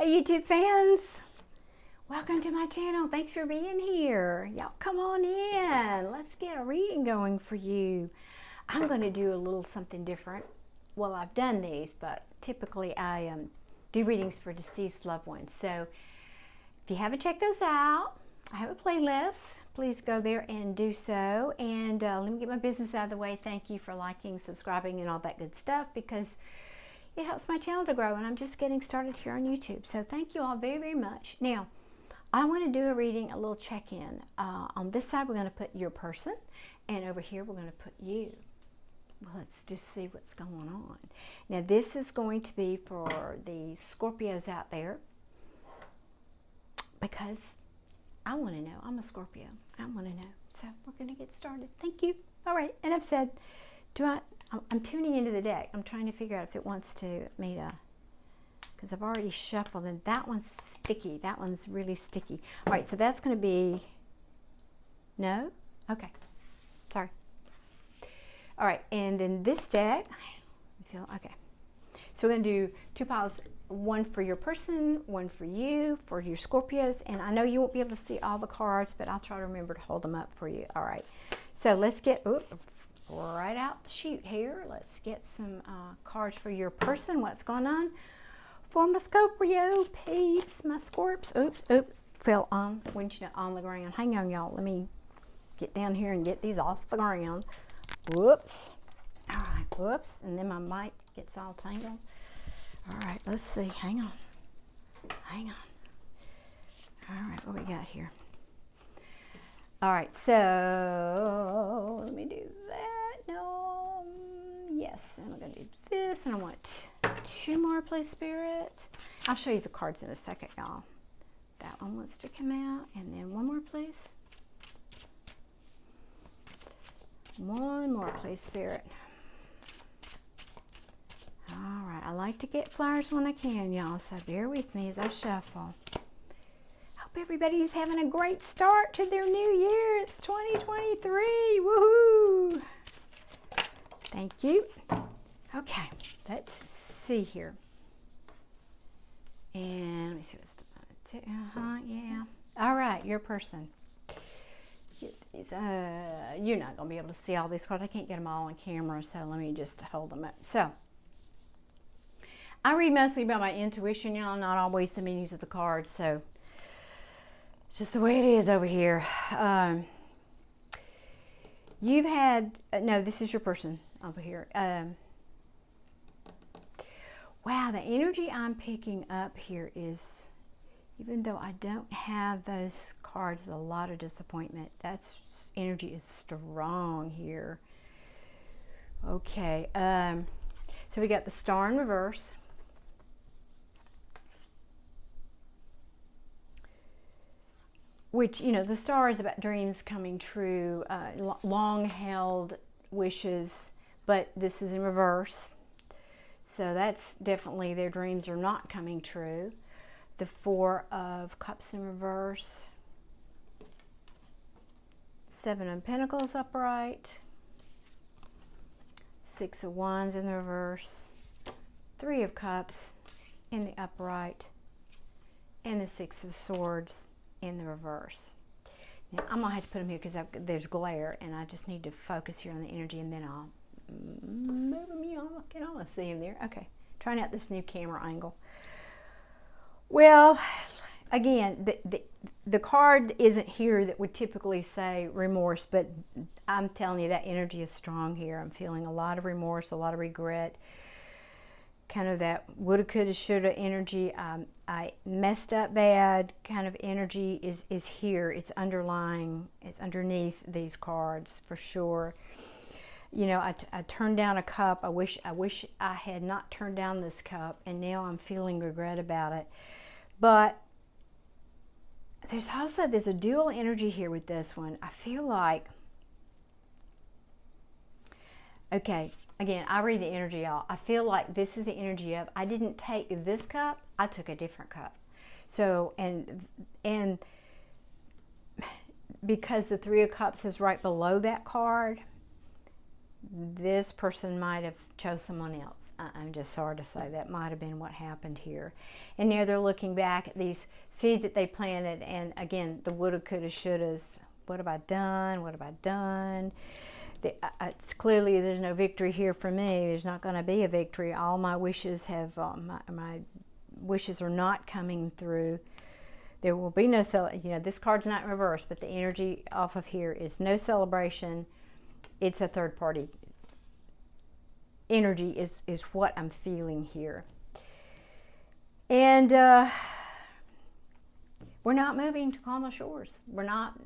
Hey YouTube fans, welcome to my channel. Thanks for being here. Y'all come on in. Let's get a reading going for you. I'm going to do a little something different. Well, I've done these, but typically I do readings for deceased loved ones. So if you haven't checked those out, I have a playlist. Please go there and do so. And let me get my business out of the way. Thank you for liking, subscribing, and all that good stuff, because it helps my channel to grow, and I'm just getting started here on YouTube. So thank you all very, very much. Now, I want to do a reading, a little check-in. On this side, we're going to put your person, and over here, we're going to put you. Well, let's just see what's going on. Now, this is going to be for the Scorpios out there, because I want to know. I'm a Scorpio. I want to know. So we're going to get started. Thank you. All right, and I've said, I'm tuning into the deck. I'm trying to figure out if it wants me to, because I've already shuffled, and that one's sticky. That one's really sticky. All right, so that's going to be, no? Okay, sorry. All right, and then this deck, okay. So we're going to do two piles, one for your person, one for you, for your Scorpios, and I know you won't be able to see all the cards, but I'll try to remember to hold them up for you. All right, so let's get, right out the chute here. Let's get some cards for your person. What's going on for my Scorpio peeps, my Scorps? Oops, fell on the ground. Hang on, y'all. Let me get down here and get these off the ground. Whoops. All right, whoops. And then my mic gets all tangled. All right, let's see. Hang on. All right, what we got here? All right, so let me do that. No, yes, and I'm going to do this, and I want two more, please, Spirit. I'll show you the cards in a second, y'all. That one wants to come out, and then one more, please. One more, please, Spirit. All right, I like to get flowers when I can, y'all, so bear with me as I shuffle. Everybody's having a great start to their new year. It's 2023. Woohoo! Thank you. Okay, let's see here. And let me see what's the yeah. All right, your person. You're not going to be able to see all these cards. I can't get them all on camera, so let me just hold them up. So, I read mostly by my intuition, y'all, not always the meanings of the cards, so it's just the way it is over here. You've had, no, this is your person over here. Wow, the energy I'm picking up here is, even though I don't have those cards, a lot of disappointment. That's, energy is strong here. Okay, so we got the Star in reverse. Which, you know, the Star is about dreams coming true, long-held wishes, but this is in reverse. So that's definitely their dreams are not coming true. The Four of Cups in reverse. Seven of Pentacles upright. Six of Wands in the reverse. Three of Cups in the upright. And the Six of Swords in the reverse. Now, I'm gonna have to put them here because there's glare, and I just need to focus here on the energy, and then I'll move them. I can almost see them there. Okay, trying out this new camera angle. Well, again, the card isn't here that would typically say remorse, but I'm telling you that energy is strong here. I'm feeling a lot of remorse, a lot of regret. Kind of that woulda, coulda, shoulda energy. I messed up bad kind of energy is here. It's underlying, it's underneath these cards for sure. You know, I turned down a cup. I wish I had not turned down this cup, and now I'm feeling regret about it. But there's a dual energy here with this one. I feel like, okay, again, I read the energy, y'all. I feel like this is the energy of, I didn't take this cup, I took a different cup. So, and because the Three of Cups is right below that card, this person might have chose someone else. I'm just sorry to say that might have been what happened here. And now they're looking back at these seeds that they planted, and again, the woulda, coulda, shouldas. What have I done? What have I done? It's clearly there's no victory here for me. There's not going to be a victory. All my wishes have, my wishes are not coming through. There will be no this card's not in reverse, but the energy off of here is no celebration. It's a third party energy is what I'm feeling here. And we're not moving to calmer shores. We're not.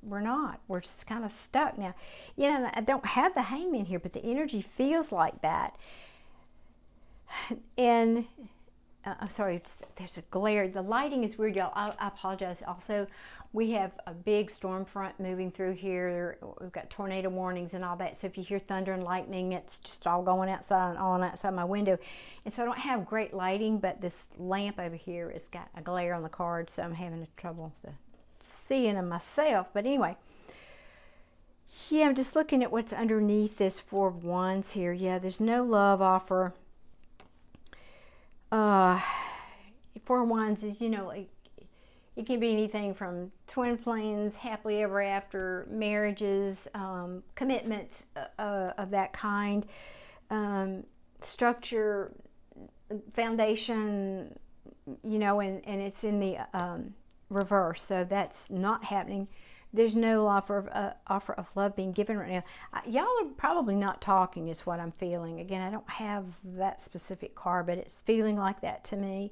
We're just kind of stuck now. I don't have the Hangman here, but the energy feels like that. And I'm sorry, there's a glare. The lighting is weird, y'all. I apologize. Also, we have a big storm front moving through here. We've got tornado warnings and all that. So if you hear thunder and lightning, it's just all going outside and on outside my window. And so I don't have great lighting, but this lamp over here has got a glare on the card, so I'm having trouble seeing them myself. But anyway, yeah, I'm just looking at what's underneath this Four of Wands here. Yeah, there's no love offer. Four of Wands is, like, it can be anything from twin flames, happily ever after, marriages, commitment of that kind, structure, foundation, and it's in the reverse, so that's not happening. There's no offer of love being given right now. Y'all are probably not talking is what I'm feeling. Again, I don't have that specific card, but it's feeling like that to me.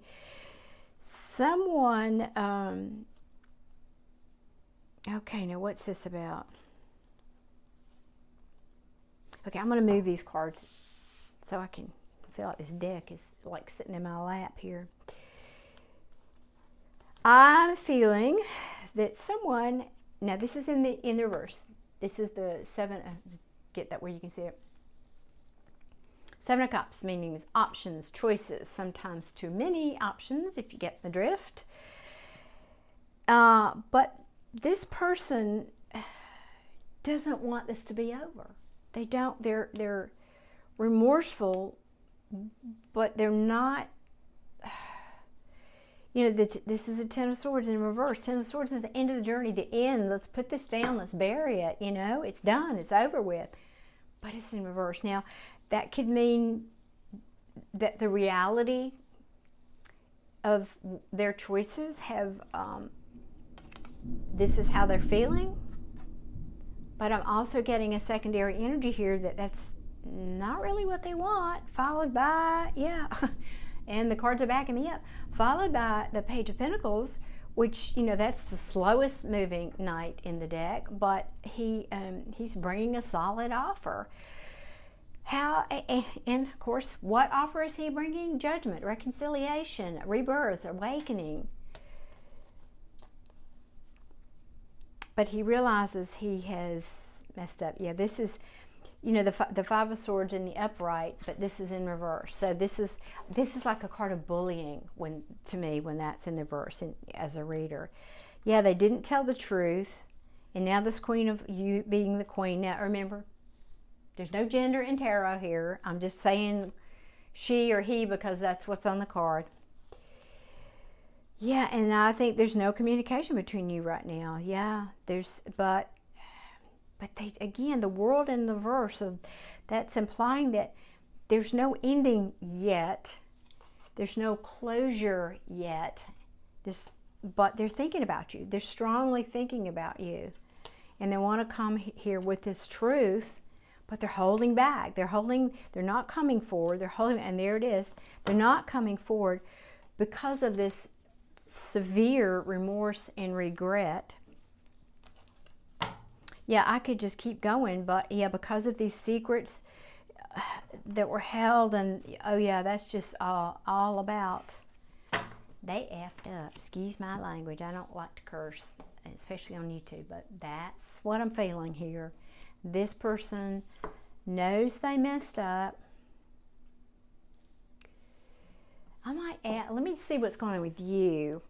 Someone, okay, now what's this about? Okay, I'm going to move these cards so I can feel like this deck is like sitting in my lap here. I'm feeling that someone, now this is in the reverse. This is the seven, get that where you can see it. Seven of Cups, meaning options, choices, sometimes too many options if you get the drift. But this person doesn't want this to be over. They don't, they're remorseful, but they're not, this is a Ten of Swords in reverse. Ten of Swords is the end of the journey, the end. Let's put this down, let's bury it, it's done, it's over with. But it's in reverse. Now, that could mean that the reality of their choices have, this is how they're feeling. But I'm also getting a secondary energy here that's not really what they want, followed by, and the cards are backing me up, followed by the Page of Pentacles, which, that's the slowest moving knight in the deck, but he's bringing a solid offer. And of course, what offer is he bringing? Judgment, reconciliation, rebirth, awakening. But he realizes he has messed up. Yeah, this is, the Five of Swords in the upright, but this is in reverse. So this is like a card of bullying to me when that's in the reverse as a reader. Yeah, they didn't tell the truth, and now this Queen of you being the Queen. Now remember, there's no gender in tarot here. I'm just saying she or he because that's what's on the card. Yeah, and I think there's no communication between you right now. Yeah, but they, again, the world in the verse of that's implying that there's no ending yet. There's no closure yet. But they're thinking about you. They're strongly thinking about you. And they want to come here with this truth, but they're holding back. They're not coming forward. They're holding, and there it is. They're not coming forward because of this severe remorse and regret. Yeah, I could just keep going, but yeah, because of these secrets that were held, and oh yeah, that's just all about, they effed up. Excuse my language, I don't like to curse, especially on YouTube, but that's what I'm feeling here. This person knows they messed up. I might add, let me see what's going on with you.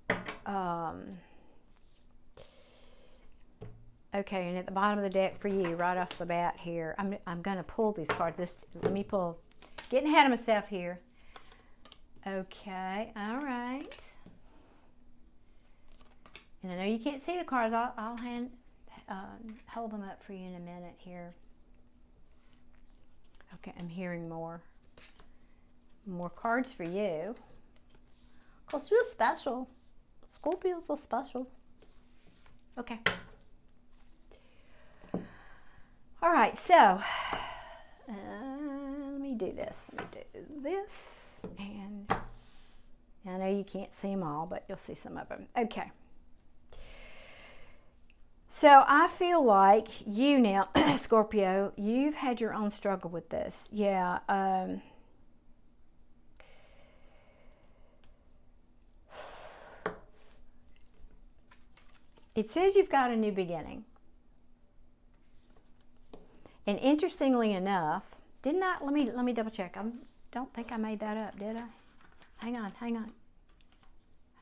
Okay, and at the bottom of the deck for you, right off the bat here, I'm going to pull these cards. Let me pull getting ahead of myself here. Okay, all right. And I know you can't see the cards. I'll hold them up for you in a minute here. Okay, I'm hearing more cards for you. Because you're special. Scorpios are special. Okay. All right, so let me do this. And I know you can't see them all, but you'll see some of them. Okay. So I feel like you now, Scorpio, you've had your own struggle with this. Yeah. It says you've got a new beginning. And interestingly enough, didn't I? Let me double check. I don't think I made that up, did I? Hang on.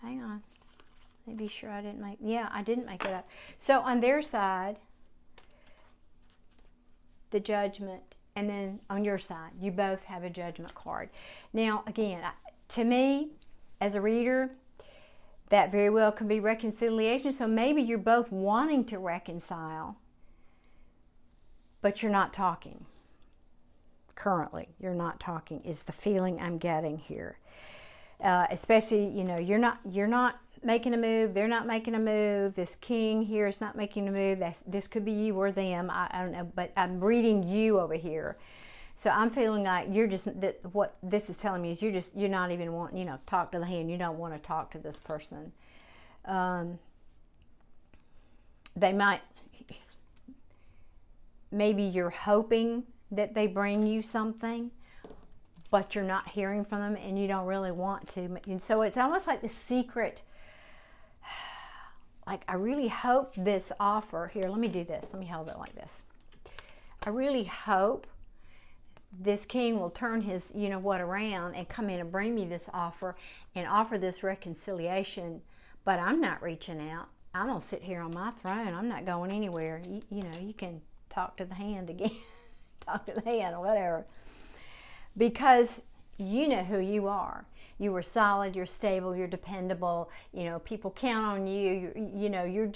Let me be sure I didn't make. Yeah, I didn't make it up. So on their side, the Judgment, and then on your side, you both have a Judgment card. Now, again, to me, as a reader, that very well can be reconciliation. So maybe you're both wanting to reconcile, but you're not talking. Currently, you're not talking is the feeling I'm getting here. Especially, you know, you're not making a move. They're not making a move. This king here is not making a move. This could be you or them. I don't know, but I'm reading you over here. So I'm feeling like you're just, what this is telling me is you're not even wanting, you know, talk to the hand. You don't want to talk to this person. They might, maybe you're hoping that they bring you something, but you're not hearing from them and you don't really want to. And so it's almost like the secret, like I really hope this offer, here, let me do this. Let me hold it like this. I really hope this king will turn his, you know what, around and come in and bring me this offer and offer this reconciliation, but I'm not reaching out. I'm going to sit here on my throne. I'm not going anywhere. You know, you can talk to the hand again. Talk to the hand or whatever. Because you know who you are. You are solid, you're stable, you're dependable. You know, people count on you. You know, you're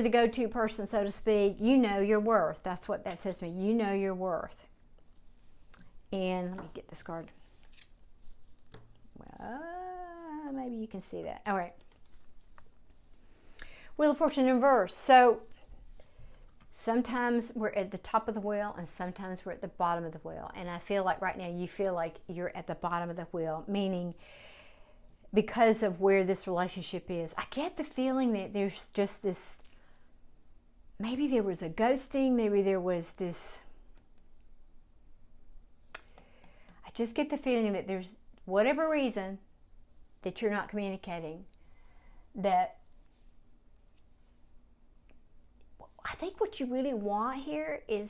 the go-to person, so to speak. You know your worth. That's what that says to me. You know your worth. And let me get this card. Well, maybe you can see that. All right. Wheel of Fortune in reverse. So sometimes we're at the top of the wheel and sometimes we're at the bottom of the wheel. And I feel like right now you feel like you're at the bottom of the wheel, meaning because of where this relationship is. I get the feeling that there's just this, maybe there was a ghosting, maybe there was this, I just get the feeling that there's whatever reason that you're not communicating, that I think what you really want here is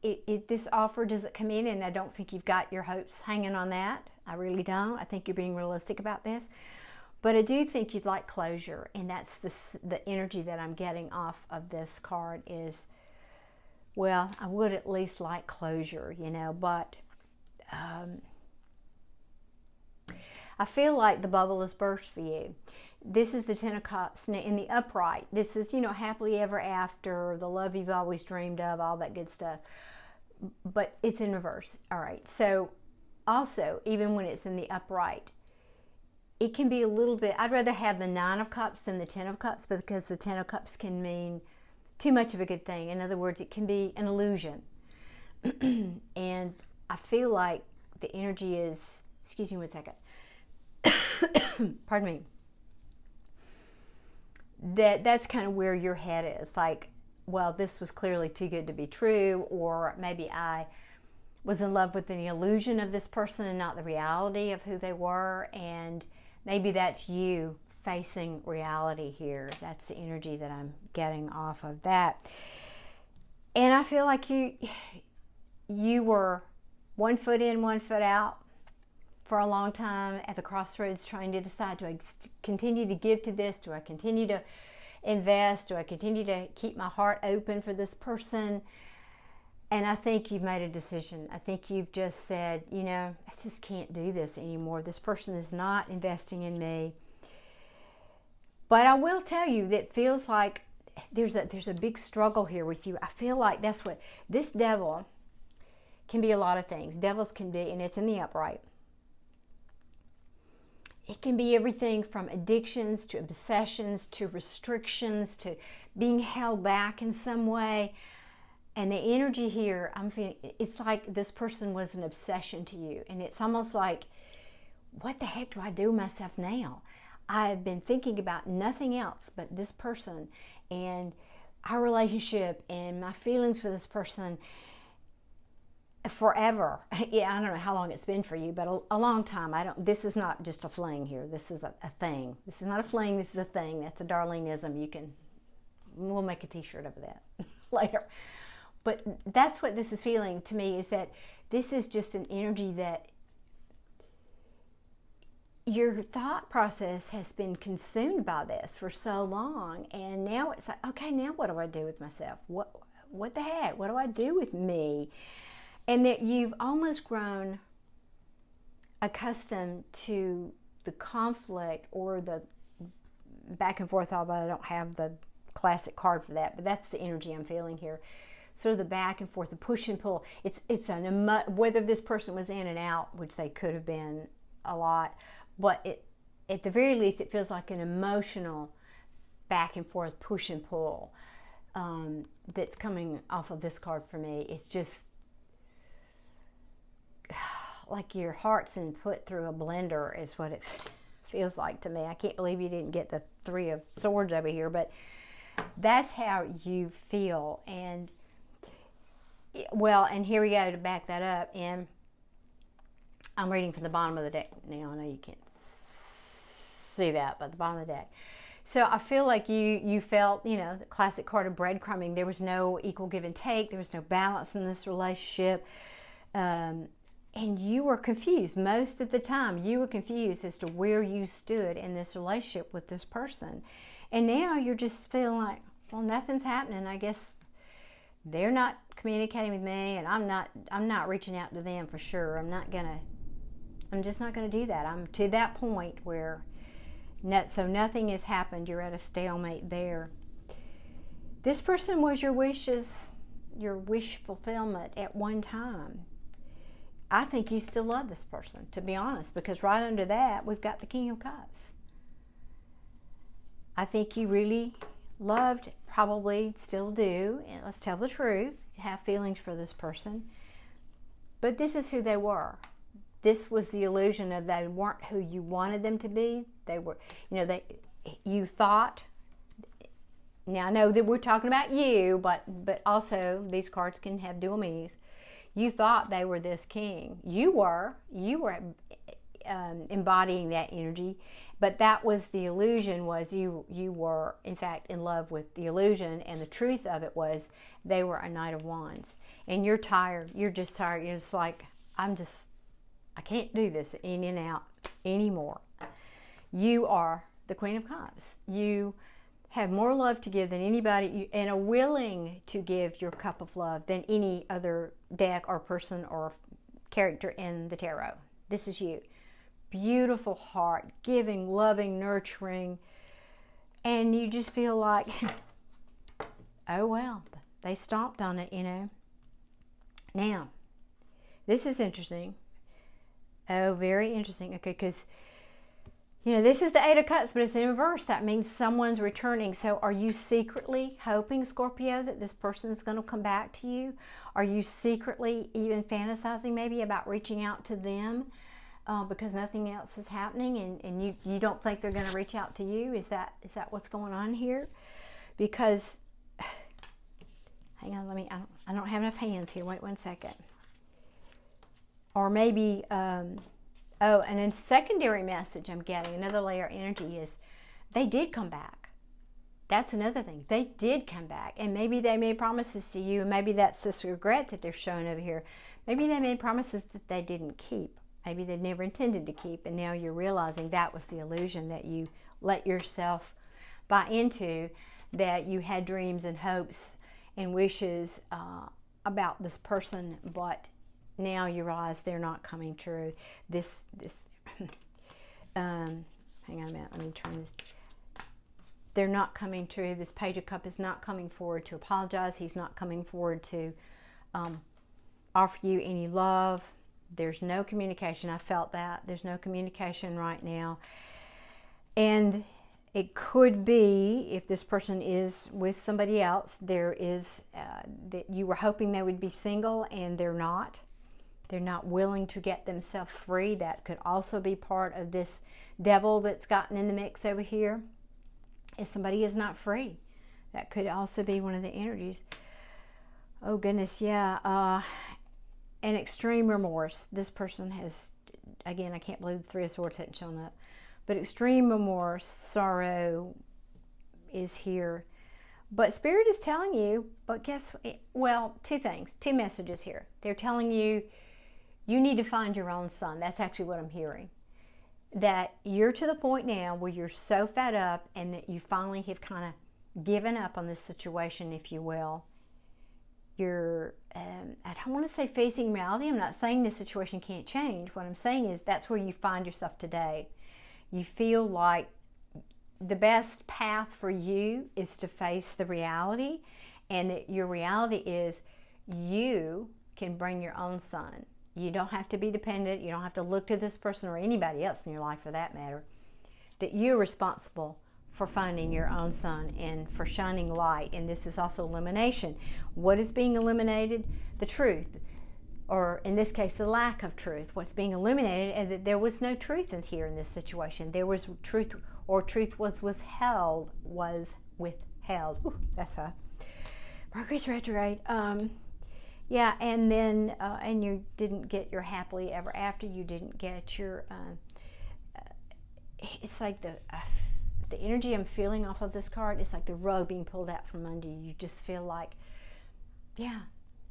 if this offer doesn't come in, and I don't think you've got your hopes hanging on that. I really don't. I think you're being realistic about this. But I do think you'd like closure, and that's the energy that I'm getting off of this card is, well, I would at least like closure, you know, but I feel like the bubble has burst for you. This is the Ten of Cups. Now, in the upright, this is, you know, happily ever after, the love you've always dreamed of, all that good stuff. But it's in reverse. All right. So, also, even when it's in the upright, it can be a little bit, I'd rather have the Nine of Cups than the Ten of Cups, because the Ten of Cups can mean too much of a good thing. In other words, it can be an illusion. And I feel like the energy is, excuse me one second. Pardon me. That's kind of where your head is. Like, well, this was clearly too good to be true, or maybe I was in love with the illusion of this person and not the reality of who they were, and maybe that's you facing reality here. That's the energy that I'm getting off of that. And I feel like you were 1 foot in, 1 foot out for a long time at the crossroads, trying to decide, do I continue to give to this? Do I continue to invest? Do I continue to keep my heart open for this person? And I think you've made a decision. I think you've just said, you know, I just can't do this anymore. This person is not investing in me. But I will tell you that it feels like there's a big struggle here with you. I feel like that's what this devil can be. A lot of things devils can be, and it's in the upright. It can be everything from addictions to obsessions to restrictions to being held back in some way. And the energy here, I'm feeling, it's like this person was an obsession to you. And it's almost like, what the heck do I do with myself now? I've been thinking about nothing else but this person and our relationship and my feelings for this person forever. Yeah, I don't know how long it's been for you, but a long time. This is not just a fling here. This is a thing. This is not a fling, this is a thing. That's a Darleneism. We'll make a t-shirt of that later. But that's what this is feeling to me, is that this is just an energy that your thought process has been consumed by this for so long. And now it's like, okay, now what do I do with myself? What the heck? What do I do with me? And that you've almost grown accustomed to the conflict or the back and forth, although I don't have the classic card for that, but that's the energy I'm feeling here. Sort of the back and forth, the push and pull. It's whether this person was in and out, which they could have been a lot, but at the very least, it feels like an emotional back and forth push and pull that's coming off of this card for me. It's just like your heart's been put through a blender is what it feels like to me. I can't believe you didn't get the Three of Swords over here, but that's how you feel. And well, and here we go to back that up. And I'm reading from the bottom of the deck now. I know you can't see that, but the bottom of the deck. So I feel like you felt, you know, the classic card of breadcrumbing. There was no equal give and take. There was no balance in this relationship. And you were confused. Most of the time, you were confused as to where you stood in this relationship with this person. And now you're just feeling like, well, nothing's happening. I guess they're not communicating with me, and I'm not reaching out to them for sure. I'm just not gonna do that. I'm to that point where so nothing has happened. You're at a stalemate there. This person was your wish fulfillment at one time. I think you still love this person, to be honest, because right under that, we've got the King of Cups. I think you really loved, probably still do, and let's tell the truth, have feelings for this person. But this is who they were. This was the illusion of they weren't who you wanted them to be. They were, you know, you thought, now I know that we're talking about you, but also these cards can have dual meanings. You thought they were this king. You were embodying that energy, but that was the illusion. Was you were in fact in love with the illusion, and the truth of it was they were a Knight of Wands. And you're tired. You're just tired. You're just like, I can't do this in and out anymore. You are the Queen of Cups. You have more love to give than anybody, and are willing to give your cup of love than any other deck or person or character in the tarot. This is you. Beautiful heart, giving, loving, nurturing, and you just feel like, oh well, they stomped on it, you know. Now, this is interesting. Oh, very interesting. Okay, because you know, this is the Eight of Cups, but it's in reverse. That means someone's returning. So are you secretly hoping, Scorpio, that this person is going to come back to you? Are you secretly even fantasizing maybe about reaching out to them because nothing else is happening, and you don't think they're going to reach out to you? Is that what's going on here? Because, hang on, I don't have enough hands here. Wait one second. Or maybe... oh, and then secondary message I'm getting, another layer of energy, is they did come back. That's another thing. They did come back. And maybe they made promises to you, and maybe that's this regret that they're showing over here. Maybe they made promises that they didn't keep. Maybe they never intended to keep, and now you're realizing that was the illusion that you let yourself buy into, that you had dreams and hopes and wishes about this person, but now you realize they're not coming true. Hang on a minute, let me turn this. They're not coming true. This Page of Cups is not coming forward to apologize. He's not coming forward to offer you any love. There's no communication. I felt that. There's no communication right now. And it could be, if this person is with somebody else, there is, that you were hoping they would be single and they're not. They're not willing to get themselves free. That could also be part of this devil that's gotten in the mix over here. If somebody is not free, that could also be one of the energies. Oh goodness, yeah. An extreme remorse. This person has, again, I can't believe the Three of Swords hadn't shown up, but extreme remorse, sorrow is here. But Spirit is telling you, but guess what? Well, two things, two messages here. They're telling you, you need to find your own sun. That's actually what I'm hearing. That you're to the point now where you're so fed up and that you finally have kind of given up on this situation, if you will. You're, I don't want to say facing reality. I'm not saying this situation can't change. What I'm saying is that's where you find yourself today. You feel like the best path for you is to face the reality, and that your reality is you can bring your own sun. You don't have to be dependent. You don't have to look to this person or anybody else in your life for that matter. That you're responsible for finding your own sun and for shining light. And this is also elimination. What is being eliminated? The truth. Or in this case, the lack of truth. What's being eliminated is that there was no truth in here in this situation. There was truth, or truth was withheld. Ooh, that's high. Mercury's retrograde. Yeah, and then, and you didn't get your happily ever after. You didn't get your, it's like the energy I'm feeling off of this card, it's like the rug being pulled out from under you. You just feel like, yeah,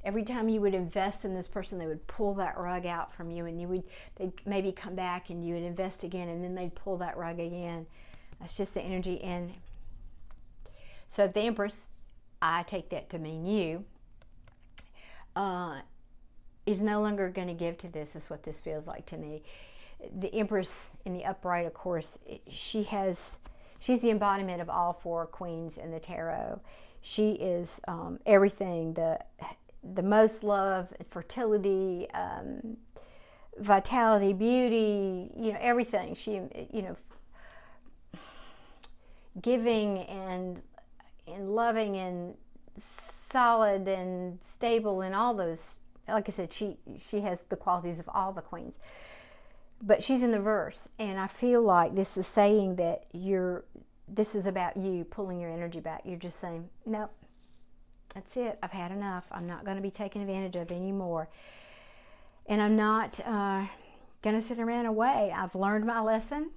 every time you would invest in this person, they would pull that rug out from you, and they'd maybe come back and you would invest again, and then they'd pull that rug again. That's just the energy. And so the Empress, I take that to mean you, is no longer going to give to this, is what this feels like to me. The Empress in the upright, of course, she's the embodiment of all four queens in the tarot. She is everything, the most love, fertility, vitality, beauty, everything. She, giving and loving and solid and stable and all those. Like I said, she has the qualities of all the queens. But she's in the verse, and I feel like this is saying that this is about you pulling your energy back. You're just saying, nope, that's it. I've had enough. I'm not going to be taken advantage of anymore. And I'm not going to sit around and wait. I've learned my lesson.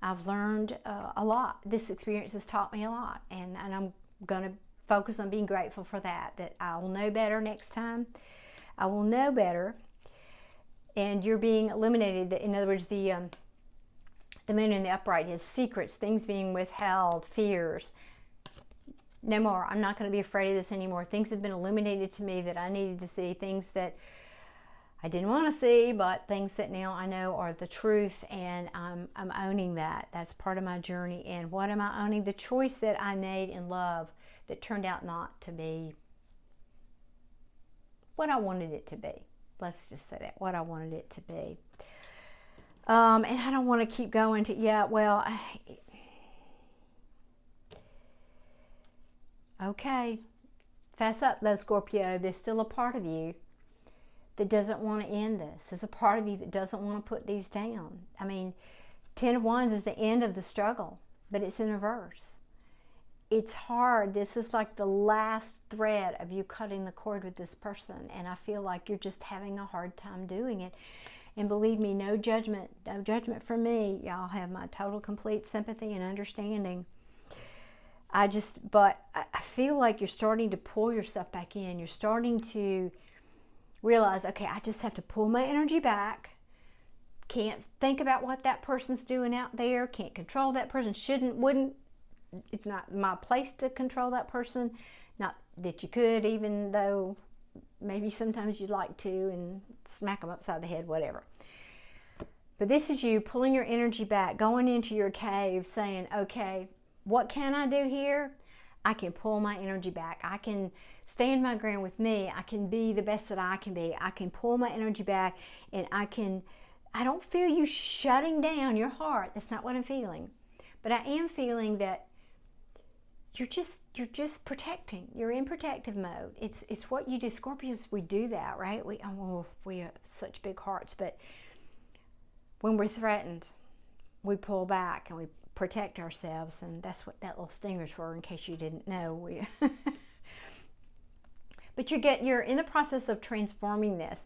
I've learned a lot. This experience has taught me a lot, and I'm going to focus on being grateful for that I will know better next time. I will know better. And you're being eliminated. In other words, the moon in the upright is secrets, things being withheld, fears. No more. I'm not going to be afraid of this anymore. Things have been illuminated to me that I needed to see, things that I didn't want to see, but things that now I know are the truth, and I'm owning that. That's part of my journey. And what am I owning? The choice that I made in love that turned out not to be what I wanted it to be. Let's just say that, what I wanted it to be. And I don't want to keep going to, okay, fess up though, Scorpio. There's still a part of you that doesn't want to end this. There's a part of you that doesn't want to put these down. I mean, 10 of Wands is the end of the struggle, but it's in reverse. It's hard. This is like the last thread of you cutting the cord with this person, and I feel like you're just having a hard time doing it. And believe me, no judgment from me. Y'all have my total, complete sympathy and understanding. But I feel like you're starting to pull yourself back in. You're starting to realize, okay, I just have to pull my energy back. Can't think about what that person's doing out there. Can't control that person. Wouldn't. It's not my place to control that person. Not that you could, even though maybe sometimes you'd like to, and smack them upside the head, whatever. But this is you pulling your energy back, going into your cave, saying, okay, what can I do here? I can pull my energy back. I can stand my ground with me. I can be the best that I can be. I can pull my energy back, and I don't feel you shutting down your heart. That's not what I'm feeling. But I am feeling that you're just protecting. You're in protective mode. It's what you do. Scorpios, we do that, right? We have such big hearts, but when we're threatened, we pull back and we protect ourselves, and that's what that little stinger's for, in case you didn't know. But you're in the process of transforming this.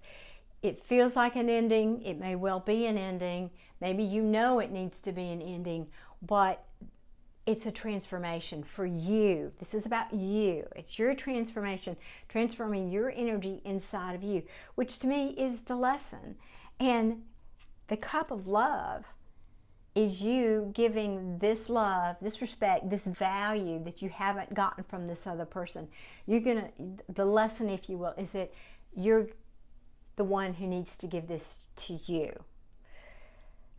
It feels like an ending. It may well be an ending. Maybe you know it needs to be an ending, but it's a transformation for you. This is about you. It's your transformation, transforming your energy inside of you, which to me is the lesson. And the cup of love is you giving this love, this respect, this value that you haven't gotten from this other person. The lesson, if you will, is that you're the one who needs to give this to you.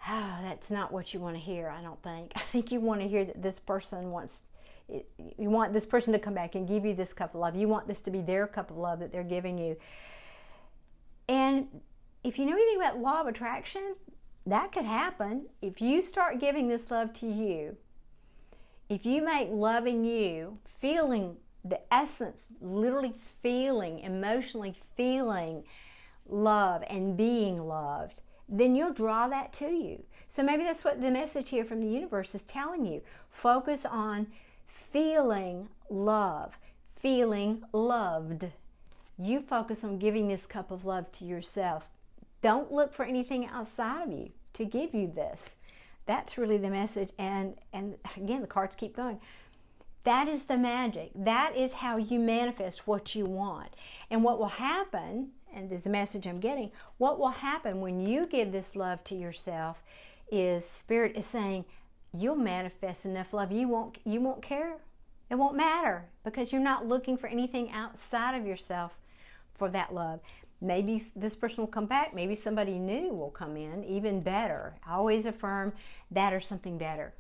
Oh, that's not what you want to hear, I don't think. I think you want to hear that this person you want this person to come back and give you this cup of love. You want this to be their cup of love that they're giving you. And if you know anything about law of attraction, that could happen. If you start giving this love to you, if you make loving you, feeling the essence, literally feeling, emotionally feeling love and being loved, then you'll draw that to you. So maybe that's what the message here from the universe is telling you. Focus on feeling love, feeling loved. You focus on giving this cup of love to yourself. Don't look for anything outside of you to give you this. That's really the message. And again, the cards keep going. That is the magic. That is how you manifest what you want. And what will happen, and this is the message I'm getting, what will happen when you give this love to yourself is Spirit is saying you'll manifest enough love. You won't care. It won't matter, because you're not looking for anything outside of yourself for that love. Maybe this person will come back. Maybe somebody new will come in, even better. I always affirm that or something better.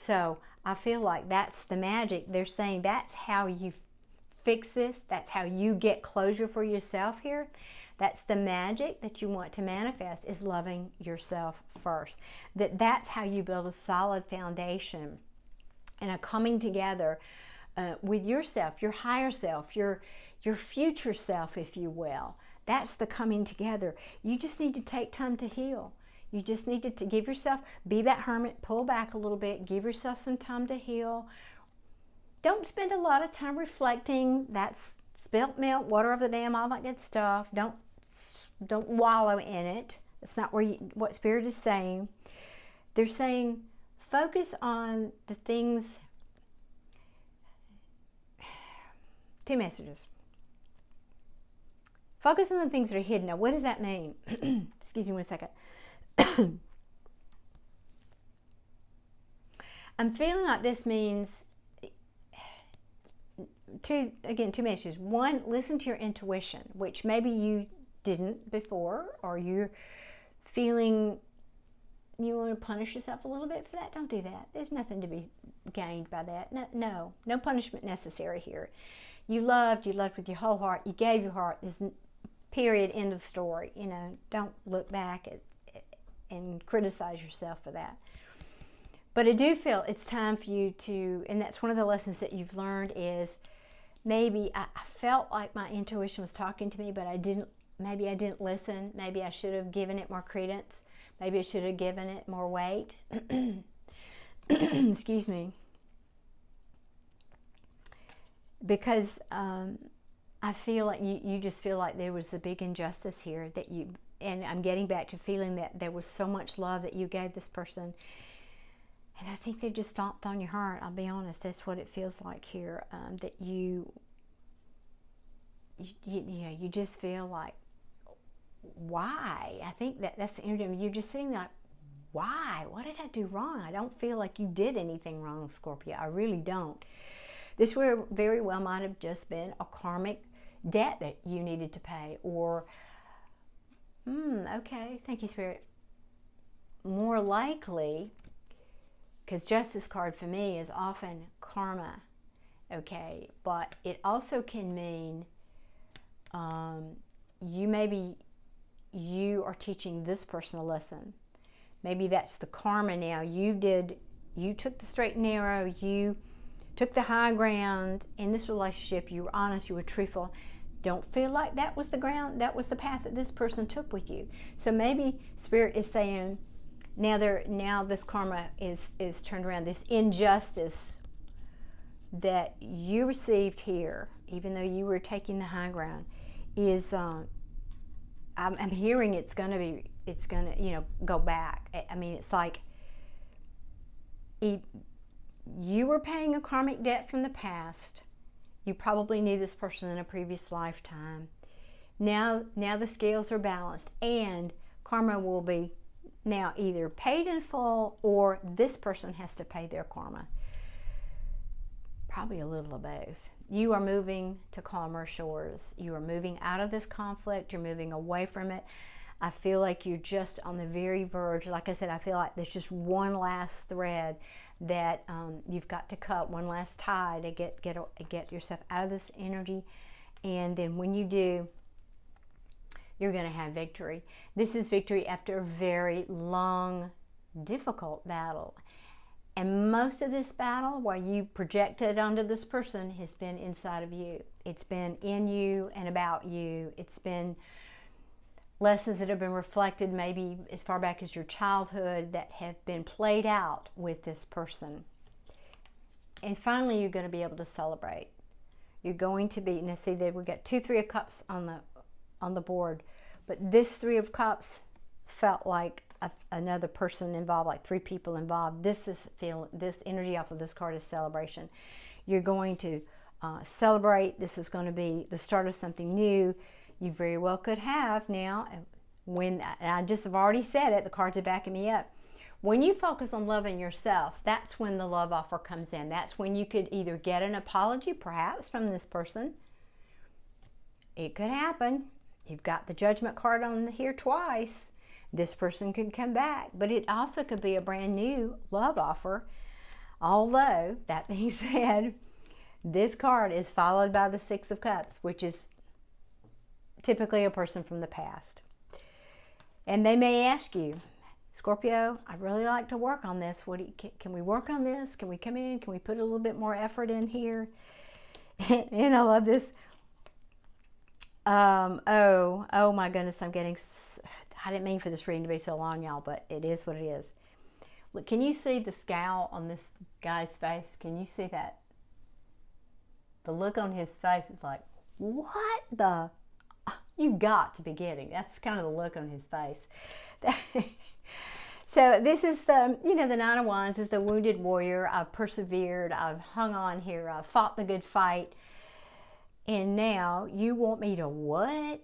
So I feel like that's the magic. They're saying that's how you fix this. That's how you get closure for yourself here. That's the magic that you want to manifest, is loving yourself first. That's how you build a solid foundation and a coming together with yourself, your higher self, your future self, if you will. That's the coming together. You just need to take time to heal. You just need to give yourself, be that hermit, pull back a little bit, give yourself some time to heal. Don't spend a lot of time reflecting. That's spilt milk, water over the dam, all that good stuff. Don't wallow in it. That's not what Spirit is saying. They're saying focus on the things. Two messages. Focus on the things that are hidden. Now, what does that mean? Excuse me 1 second. I'm feeling like this means two messages. One, listen to your intuition, which maybe you didn't before, or you're feeling you want to punish yourself a little bit for that. Don't do that. There's nothing to be gained by that. No punishment necessary here. You loved with your whole heart. You gave your heart. There's period, end of story. Don't look back and criticize yourself for that. But I do feel it's time for you to, and that's one of the lessons that you've learned, is maybe I felt like my intuition was talking to me, but maybe I didn't listen. Maybe I should have given it more credence. Maybe I should have given it more weight. Excuse me. Because I feel like you just feel like there was a big injustice here and I'm getting back to feeling that there was so much love that you gave this person. And I think they just stomped on your heart. I'll be honest, that's what it feels like here. That you just feel like, why? I think that's the energy. You're just sitting there like, why? What did I do wrong? I don't feel like you did anything wrong, Scorpio. I really don't. This very well might have just been a karmic debt that you needed to pay, or, okay, thank you, Spirit. More likely, because Justice card for me is often karma, okay, but it also can mean you are teaching this person a lesson. Maybe that's the karma now. You took the straight and narrow, you took the high ground in this relationship, you were honest, you were truthful. Don't feel like that was the ground, that was the path that this person took with you. So maybe Spirit is saying, now this karma is turned around. This injustice that you received here, even though you were taking the high ground, is I'm hearing it's gonna go back. I mean, it's like you were paying a karmic debt from the past. You probably knew this person in a previous lifetime. Now the scales are balanced, and karma will be now either paid in full, or this person has to pay their karma. Probably a little of both. You are moving to calmer shores. You are moving out of this conflict. You're moving away from it. I feel like you're just on the very verge. Like I said, I feel like there's just one last thread that you've got to cut, one last tie to get yourself out of this energy. And then when you do, you're going to have victory. This is victory after a very long, difficult battle. And most of this battle, while you projected onto this person, has been inside of you. It's been in you and about you. It's been lessons that have been reflected maybe as far back as your childhood that have been played out with this person. And finally, you're going to be able to celebrate. You're going to be, now see that we got 2 3 of Cups on the board, but this 3 of Cups felt like another person involved, like 3 people involved. This energy off of this card is celebration. You're going to celebrate. This is going to be the start of something new. You very well could have now, and I just have already said it, the cards are backing me up. When you focus on loving yourself, that's when the love offer comes in. That's when you could either get an apology, perhaps, from this person. It could happen. You've got the Judgment card on here twice. This person could come back, but it also could be a brand new love offer. Although, that being said, this card is followed by the 6 of Cups, which is typically a person from the past. And they may ask you, Scorpio, I'd really like to work on this. Can we work on this? Can we come in? Can we put a little bit more effort in here? And I love this. Oh my goodness, I didn't mean for this reading to be so long, y'all, but it is what it is. Look, can you see the scowl on this guy's face? Can you see that? The look on his face is like, what the? You got to be kidding. That's kind of the look on his face. So this is the 9 of Wands is the wounded warrior. I've persevered. I've hung on here. I've fought the good fight. And now you want me to what?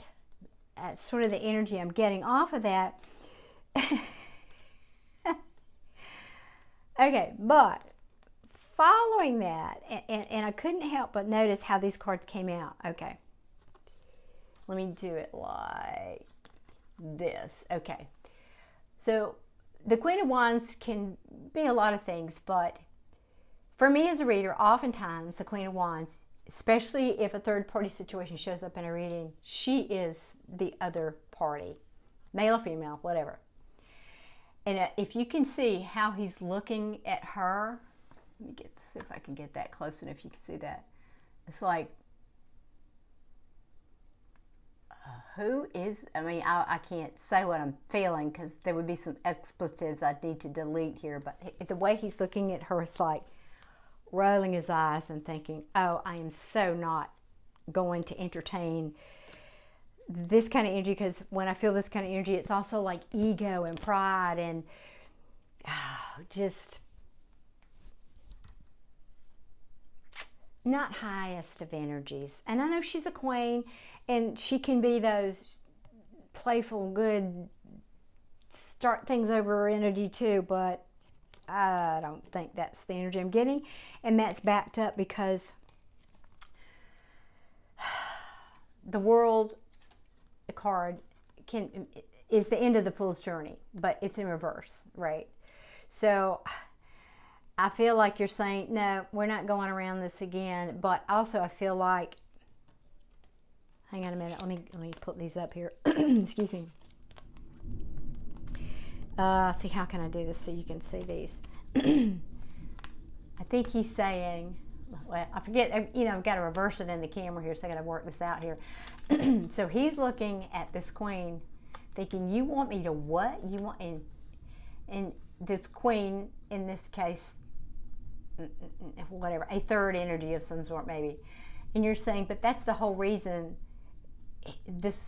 That's sort of the energy I'm getting off of that. Okay, but following that, and I couldn't help but notice how these cards came out. Okay, let me do it like this. Okay, so the Queen of Wands can be a lot of things, but for me as a reader, oftentimes the Queen of Wands, especially if a third-party situation shows up in a reading, she is the other party, male or female, whatever. And if you can see how he's looking at her, let me see if I can get that close enough. You can see that. It's like, who is, I mean, I can't say what I'm feeling because there would be some expletives I'd need to delete here, but the way he's looking at her, it's like, rolling his eyes and thinking, oh, I am so not going to entertain this kind of energy, because when I feel this kind of energy, it's also like ego and pride and just not highest of energies. And I know she's a queen and she can be those playful, good, start things over energy too, but I don't think that's the energy I'm getting. And that's backed up because the World card is the end of the Fool's journey, but it's in reverse, right? So I feel like you're saying, no, we're not going around this again. But also I feel like, hang on a minute, let me put these up here. Excuse me. See, how can I do this so you can see these? I think he's saying, well, I forget, you know, I've got to reverse it in the camera here, so I got to work this out here. So he's looking at this queen, thinking, you want me to what? You want, and this queen, in this case, whatever, a third energy of some sort maybe. And you're saying, but that's the whole reason this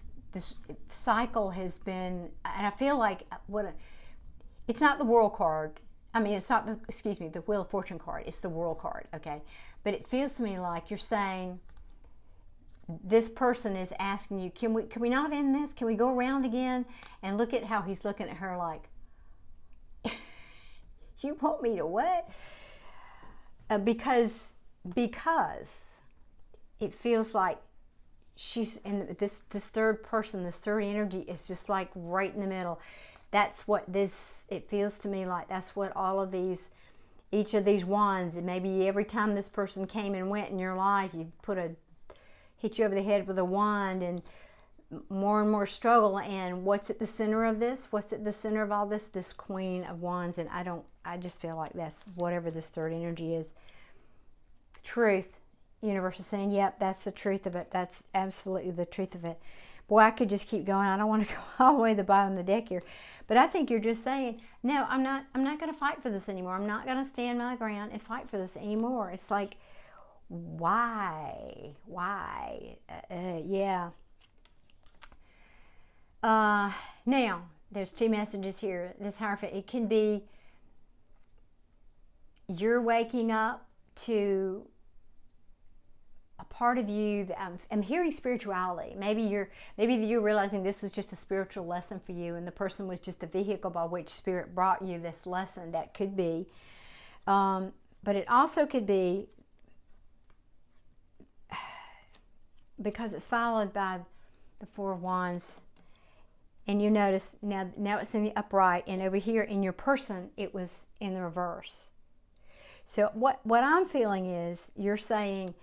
cycle has been, and I feel like it's not the World card. I mean, it's not the, excuse me, the Wheel of Fortune card. It's the World card, okay? But it feels to me like you're saying this person is asking you, can we not end this? Can we go around again? And look at how he's looking at her like, you want me to what? Because it feels like she's in this third person, this third energy is just like right in the middle. That's what it feels to me like that's what all of these, each of these wands, and maybe every time this person came and went in your life, you hit you over the head with a wand, and more struggle. And what's at the center of this? What's at the center of all this? This Queen of Wands. And I just feel like that's whatever this third energy is. Truth. Universe is saying, yep, that's the truth of it. That's absolutely the truth of it. Boy, I could just keep going. I don't want to go all the way to the bottom of the deck here. But I think you're just saying, no, I'm not going to fight for this anymore. I'm not going to stand my ground and fight for this anymore. It's like, why? Yeah. Now, there's two messages here. This Hierophant, it can be you're waking up to a part of you that I'm hearing spirituality. Maybe you're realizing this was just a spiritual lesson for you, and the person was just a vehicle by which Spirit brought you this lesson. That could be, but it also could be because it's followed by the Four of Wands, and you notice now it's in the upright, and over here in your person it was in the reverse. So what I'm feeling is you're saying,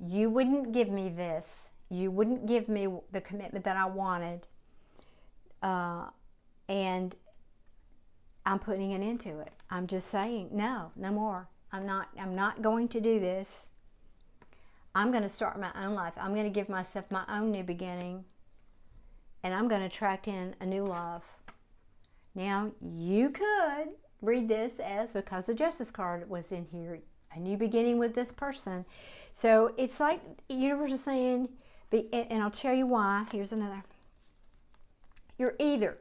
you wouldn't give me this. You wouldn't give me the commitment that I wanted. And I'm putting an end to it. I'm just saying, no more. I'm not going to do this. I'm going to start my own life. I'm going to give myself my own new beginning. And I'm going to attract in a new love. Now, you could read this as, because the Justice card was in here, a new beginning with this person. So it's like the universe is saying, and I'll tell you why. Here's another. You're either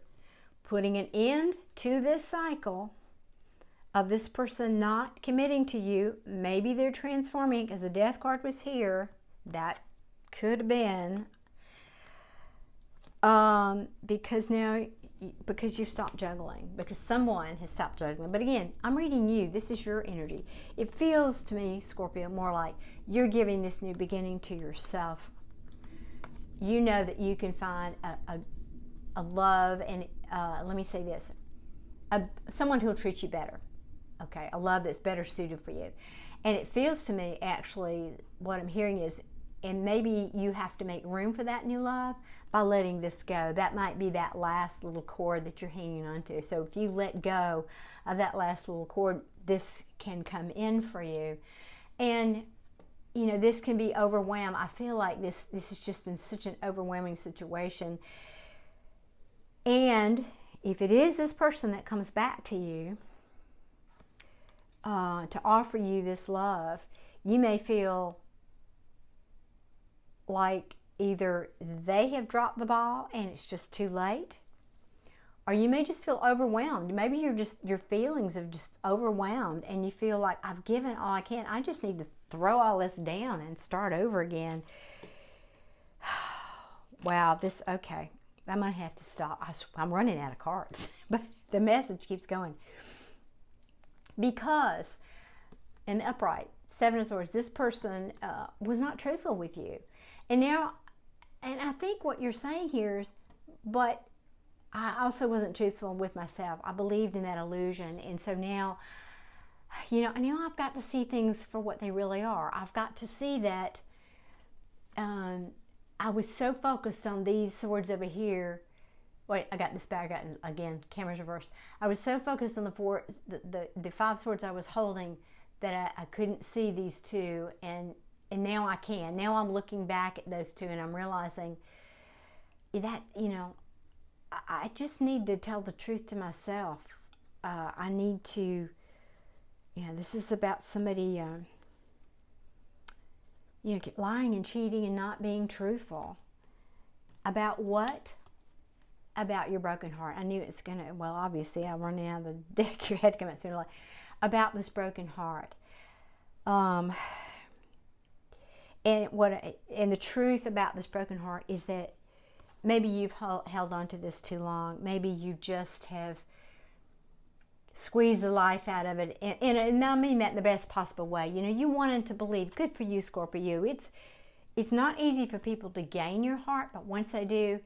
putting an end to this cycle of this person not committing to you. Maybe they're transforming, because the Death card was here. That could have been. Because you stopped juggling, because someone has stopped juggling. But again, I'm reading you. This is your energy. It feels to me, Scorpio, more like you're giving this new beginning to yourself. You know that you can find a love, and let me say this, someone who will treat you better. Okay, a love that's better suited for you. And it feels to me, actually, what I'm hearing is, and maybe you have to make room for that new love by letting this go. That might be that last little cord that you're hanging on to. So if you let go of that last little cord, this can come in for you. And, you know, this can be overwhelmed. I feel like this has just been such an overwhelming situation. And if it is this person that comes back to you to offer you this love, you may feel like either they have dropped the ball and it's just too late, or you may just feel overwhelmed. Maybe your feelings are just overwhelmed, and you feel like, I've given all I can. I just need to throw all this down and start over again. Wow, okay. I'm going to have to stop. I'm running out of cards, but the message keeps going. Because in the upright, Seven of Swords, this person was not truthful with you. And now And I think what you're saying here is, but I also wasn't truthful with myself. I believed in that illusion. And so now, now I've got to see things for what they really are. I've got to see that I was so focused on these swords over here. Wait, I got this back. Again, camera's reversed. I was so focused on the 5 swords I was holding that I couldn't see these 2. And now I can. Now I'm looking back at those 2 and I'm realizing that, I just need to tell the truth to myself. I need to, this is about somebody, lying and cheating and not being truthful. About what? About your broken heart. I knew it's going to, well, obviously I'm running out of the deck. Your head coming sooner or later. About this broken heart. And the truth about this broken heart is that maybe you've held on to this too long. Maybe you just have squeezed the life out of it. And I mean that in the best possible way. You wanted to believe. Good for you, Scorpio. It's not easy for people to gain your heart, but once they do,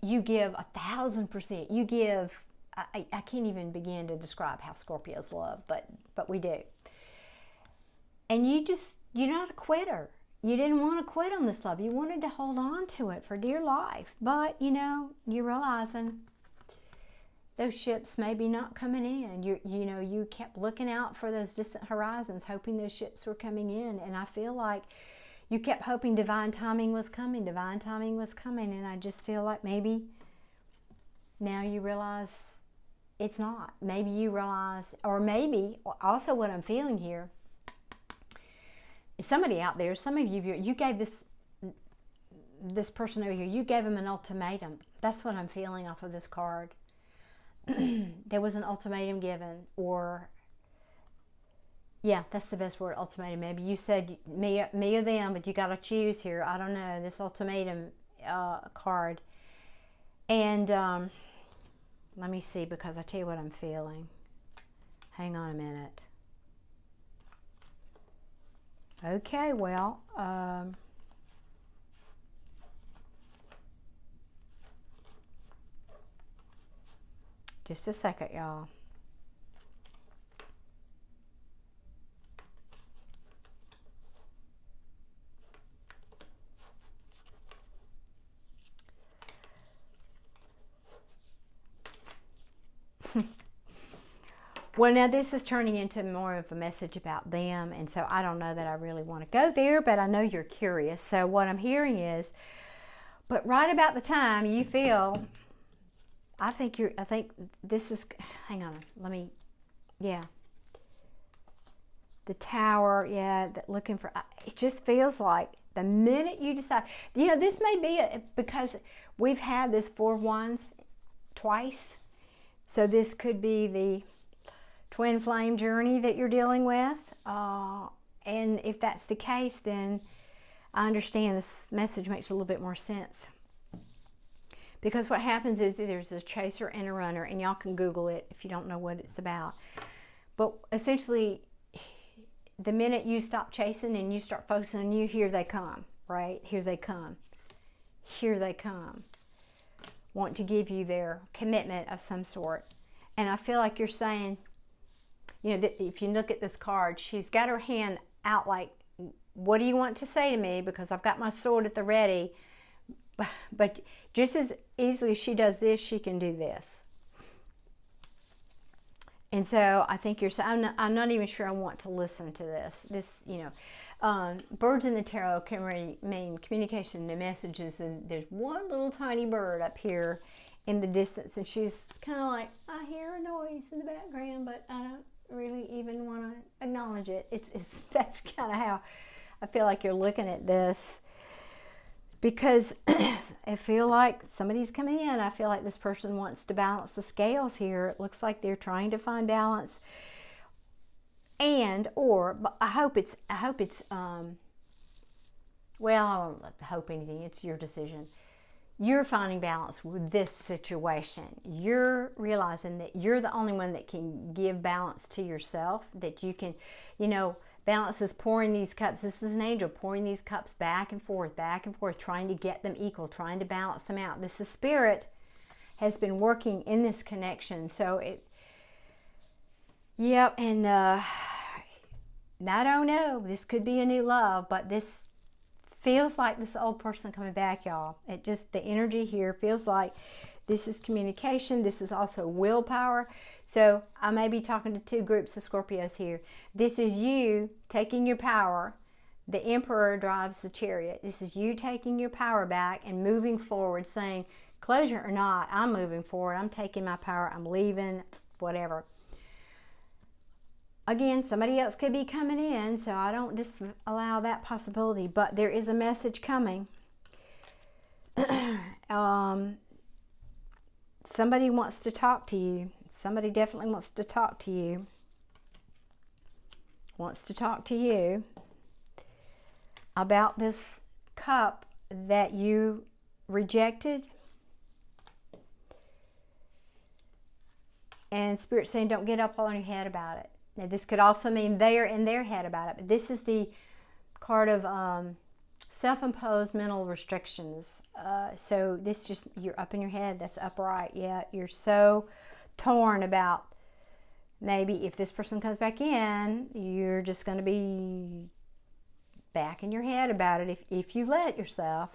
you give 1,000%. You give, I can't even begin to describe how Scorpios love, but we do. And you're not a quitter. You didn't want to quit on this love. You wanted to hold on to it for dear life. But, you're realizing those ships may be not coming in. You kept looking out for those distant horizons, hoping those ships were coming in. And I feel like you kept hoping divine timing was coming. Divine timing was coming. And I just feel like maybe now you realize it's not. Maybe you realize, or maybe also what I'm feeling here, somebody out there, some of you gave this person over here, you gave him an ultimatum. That's what I'm feeling off of this card. There was an ultimatum given, or yeah, that's the best word, ultimatum. Maybe you said me or them, but you got to choose here. I don't know, this ultimatum card. And let me see, because I tell you what I'm feeling. Hang on a minute. Okay, well, just a second, y'all. Well, now this is turning into more of a message about them, and so I don't know that I really want to go there, but I know you're curious. So what I'm hearing is, but right about the time you feel, I think this is, hang on, yeah. The Tower, yeah, looking for, it just feels like the minute you decide, this may be, because we've had this 4 of Wands twice, so this could be the twin flame journey that you're dealing with, and if that's the case, then I understand this message makes a little bit more sense, because what happens is there's a chaser and a runner, and y'all can Google it if you don't know what it's about, but essentially the minute you stop chasing and you start focusing on you, here they come, right? Here they come, want to give you their commitment of some sort. And I feel like you're saying, if you look at this card, she's got her hand out like, what do you want to say to me? Because I've got my sword at the ready. But just as easily as she does this, she can do this. And so I think you're saying, I'm not even sure I want to listen to this. Birds in the tarot can mean communication and messages. And there's one little tiny bird up here in the distance, and she's kind of like, I hear a noise in the background, but I don't really even want to acknowledge it. That's kind of how I feel like you're looking at this, because I feel like somebody's coming in. I feel like this person wants to balance the scales here. It looks like they're trying to find balance, but I hope it's well, I won't hope anything. It's your decision. You're finding balance with this situation. You're realizing that you're the only one that can give balance to yourself, that you can, Balance is pouring these cups. This is an angel pouring these cups back and forth, trying to get them equal, trying to balance them out. This is Spirit has been working in this connection. So yep, and I don't know. This could be a new love, but this feels like this old person coming back, y'all. It just, the energy here feels like this is communication. This is also willpower. So I may be talking to two groups of Scorpios here. This is you taking your power. The Emperor drives the chariot. This is you taking your power back and moving forward, saying, closure or not, I'm moving forward. I'm taking my power. I'm leaving, whatever. Again, somebody else could be coming in, so I don't disallow that possibility. But there is a message coming. Somebody wants to talk to you. Somebody definitely wants to talk to you. Wants to talk to you about this cup that you rejected. And Spirit saying, don't get up on your head about it. Now, this could also mean they are in their head about it. But this is the card of self-imposed mental restrictions. So this just, you're up in your head. That's upright. Yeah, you're so torn about maybe if this person comes back in, you're just going to be back in your head about it if you let yourself.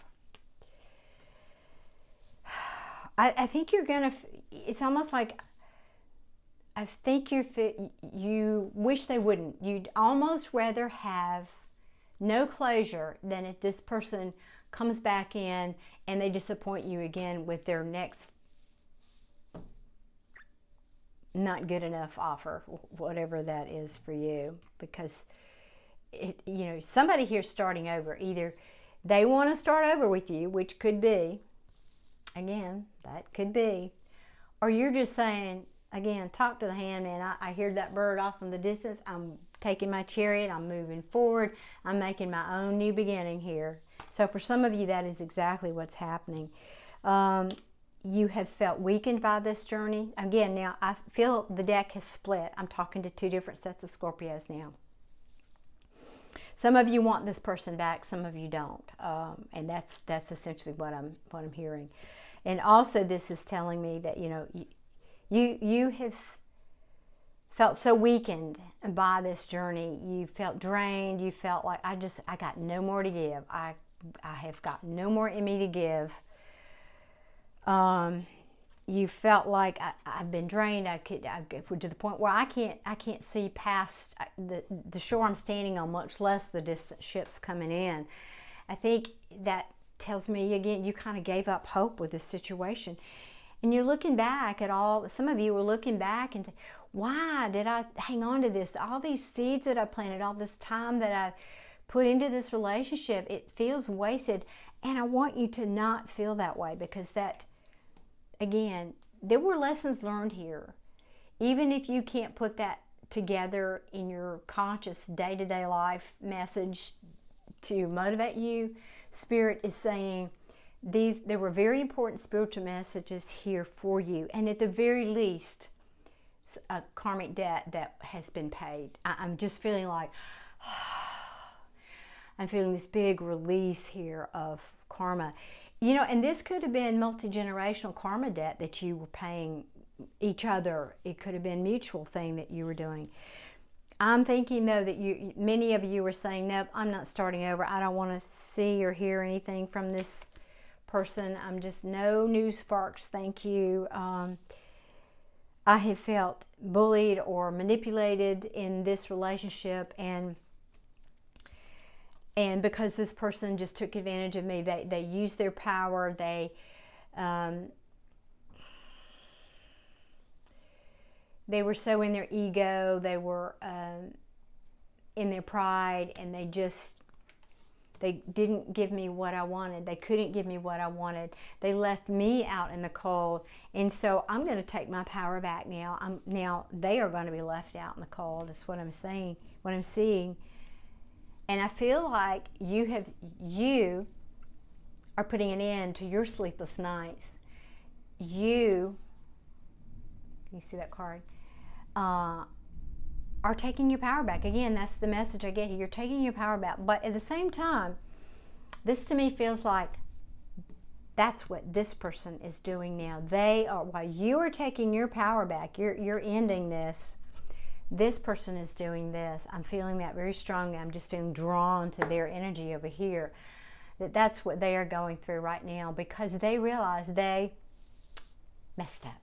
I think you're going to, it's almost like, I think you wish they wouldn't. You'd almost rather have no closure than if this person comes back in and they disappoint you again with their next not good enough offer, whatever that is for you. Because somebody here starting over. Either they want to start over with you, which could be, again, that could be, or you're just saying, again, talk to the hand, man. I hear that bird off in the distance. I'm taking my chariot. I'm moving forward. I'm making my own new beginning here. So for some of you, that is exactly what's happening. You have felt weakened by this journey. Again, now I feel the deck has split. I'm talking to two different sets of Scorpios now. Some of you want this person back. Some of you don't. And that's essentially what I'm hearing. And also, this is telling me that you have felt so weakened by this journey. You felt drained. You felt like I got no more to give. I have got no more in me to give. You felt like I've been drained. I to the point where I can't see past the shore I'm standing on, much less the distant ships coming in. I think that tells me, again, you kind of gave up hope with this situation. And you're looking back at all, some of you were looking back and why did I hang on to this? All these seeds that I planted, all this time that I put into this relationship, it feels wasted. And I want you to not feel that way, because that, again, there were lessons learned here. Even if you can't put that together in your conscious day-to-day life message to motivate you, Spirit is saying, there were very important spiritual messages here for you, and at the very least, a karmic debt that has been paid. I'm just feeling like, I'm feeling this big release here of karma. And this could have been multi-generational karma debt that you were paying each other. It could have been mutual thing that you were doing. I'm thinking, though, that many of you were saying, nope, I'm not starting over. I don't want to see or hear anything from this person. I'm just, no new sparks, thank you. I have felt bullied or manipulated in this relationship, and because this person just took advantage of me, they used their power, they were so in their ego, they were in their pride, and they didn't give me what I wanted. They couldn't give me what I wanted. They left me out in the cold. And so I'm going to take my power back now. Now they are going to be left out in the cold. That's what I'm saying, what I'm seeing. And I feel like you are putting an end to your sleepless nights. Can you see that card? are taking your power back. Again, that's the message I get here. You're taking your power back. But at the same time, this to me feels like that's what this person is doing now. They are, while you are taking your power back, you're ending this. This person is doing this. I'm feeling that very strongly. I'm just feeling drawn to their energy over here. That's what they are going through right now, because they realize they messed up.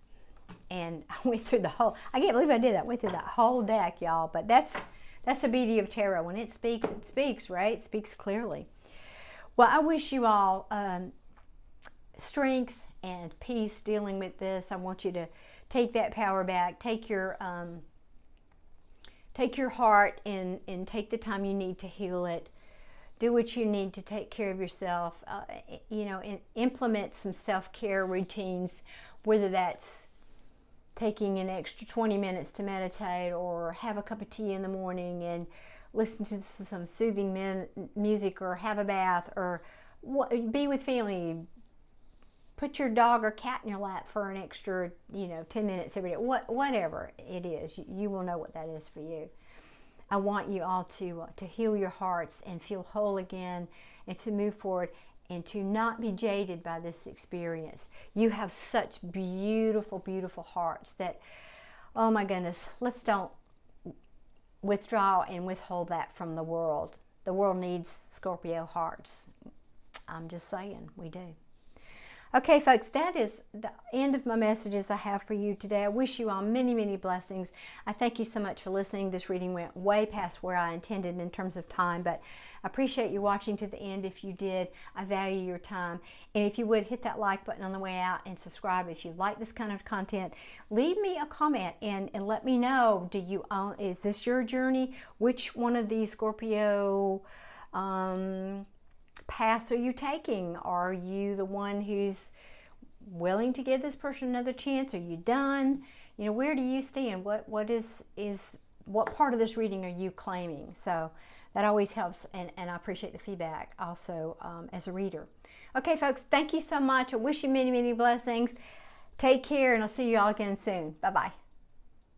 And I went through the whole, I can't believe I did that. I went through that whole deck, y'all. But that's the beauty of tarot. When it speaks, right? It speaks clearly. Well, I wish you all strength and peace dealing with this. I want you to take that power back. Take your heart and take the time you need to heal it. Do what you need to take care of yourself. You know, implement some self-care routines, whether that's taking an extra 20 minutes to meditate, or have a cup of tea in the morning and listen to some soothing music, or have a bath, or be with family. Put your dog or cat in your lap for an extra, 10 minutes every day. Whatever it is, you will know what that is for you. I want you all to heal your hearts and feel whole again, and to move forward, and to not be jaded by this experience. You have such beautiful, beautiful hearts that, oh my goodness, let's don't withdraw and withhold that from the world. The world needs Scorpio hearts. I'm just saying, we do. Okay, folks, that is the end of my messages I have for you today. I wish you all many, many blessings. I thank you so much for listening. This reading went way past where I intended in terms of time, but I appreciate you watching to the end. If you did, I value your time. And if you would, hit that like button on the way out and subscribe if you like this kind of content. Leave me a comment and let me know, is this your journey? Which one of these Scorpio paths are you taking? Are you the one who's willing to give this person another chance? Are you done? Where do you stand? What part of this reading are you claiming? So that always helps, and I appreciate the feedback also as a reader. Okay, folks, thank you so much. I wish you many, many blessings. Take care, and I'll see you all again soon. Bye-bye.